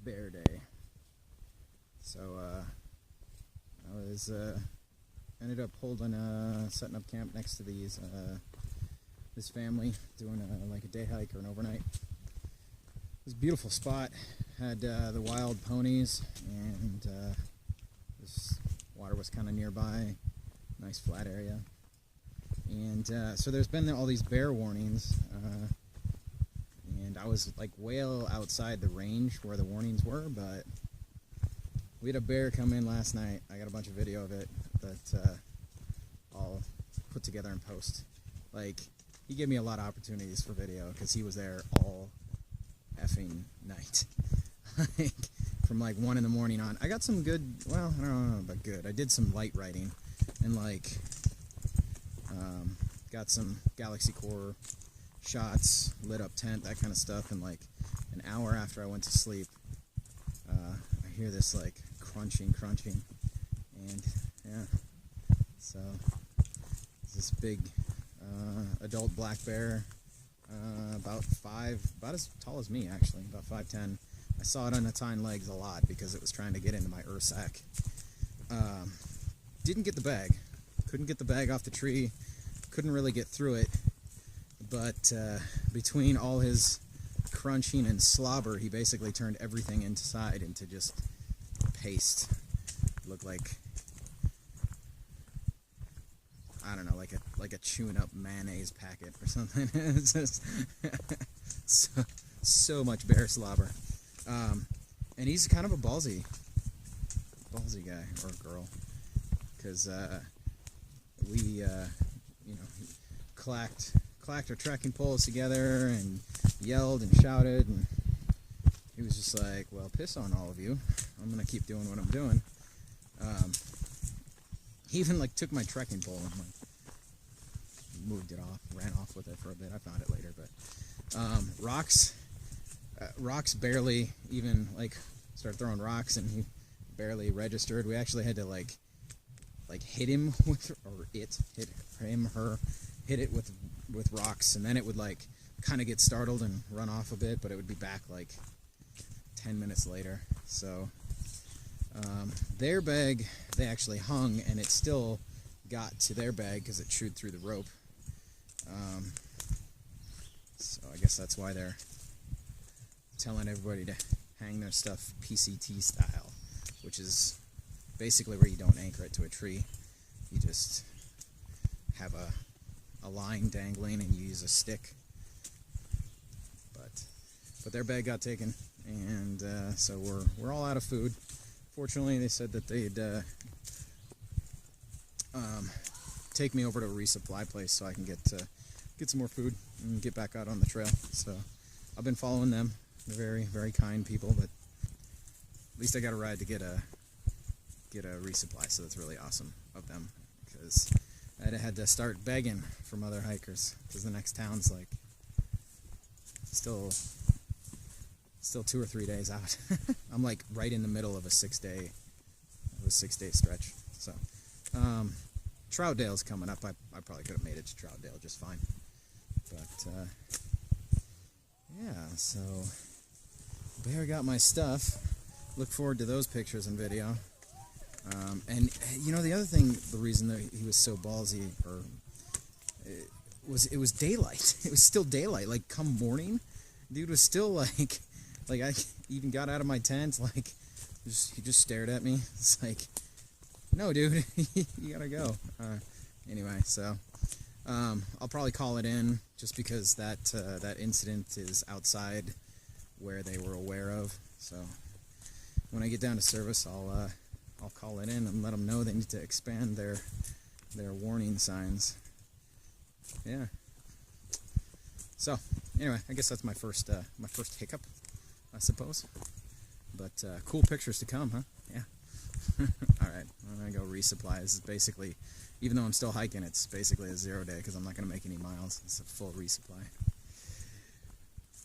bear day. So I was ended up holding setting up camp next to this family, doing like a day hike or an overnight. It was a beautiful spot. Had the wild ponies, and this water was kind of nearby. Nice flat area. And so there's been all these bear warnings, and I was like way outside the range where the warnings were, but we had a bear come in last night. I got a bunch of video of it that I'll put together and post. Like, he gave me a lot of opportunities for video because he was there all effing night. Like, from like 1 in the morning on. I got some good, well, I don't know about good. I did some light writing and like got some Galaxy Core shots, lit up tent, that kind of stuff. And like an hour after I went to sleep, I hear this like crunching, and yeah, so this big adult black bear, about as tall as me actually, about 5'10". I saw it on its hind legs a lot because it was trying to get into my ursack. Didn't get the bag, couldn't get the bag off the tree, couldn't really get through it, but between all his crunching and slobber, he basically turned everything inside into just paste. It looked like, I don't know, like a chewing up mayonnaise packet or something. It's just so much bear slobber. And he's kind of a ballsy guy or girl, because we you know, clacked our trekking poles together and yelled and shouted, and he was just like, well, piss on all of you, I'm gonna keep doing what I'm doing. He even like took my trekking pole and like moved it off, ran off with it for a bit. I found it later, but rocks barely even, like, started throwing rocks, and he barely registered. We actually had to like hit him with, or hit it with rocks, and then it would like kind of get startled and run off a bit, but it would be back like 10 minutes later. So their bag, they actually hung, and it still got to their bag because it chewed through the rope. So I guess that's why they're telling everybody to hang their stuff PCT style, which is basically where you don't anchor it to a tree. You just have a line dangling and you use a stick. But their bag got taken, and so we're all out of food. Fortunately, they said that they'd take me over to a resupply place so I can get some more food and get back out on the trail. So I've been following them. They're very, very kind people, but at least I got a ride to get a resupply, so that's really awesome of them, because I had to start begging from other hikers, because the next town's like still 2 or 3 days out. I'm like right in the middle of a 6-day stretch. So Troutdale's coming up. I probably could have made it to Troutdale just fine, but yeah, so Bear got my stuff. Look forward to those pictures and video. And you know, the other thing, the reason that he was so ballsy, or it was daylight. It was still daylight. Like, come morning, dude was still like I even got out of my tent, like he just stared at me. It's like, no, dude, you gotta go. Anyway, so I'll probably call it in, just because that incident is outside where they were aware of. So when I get down to service, I'll call it in and let them know they need to expand their warning signs. Yeah. So anyway, I guess that's my first hiccup, I suppose. But cool pictures to come, huh? Yeah. All right, I'm gonna go resupply. This is basically, even though I'm still hiking, it's basically a 0 day because I'm not gonna make any miles. It's a full resupply.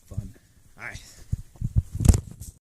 Fun. All right.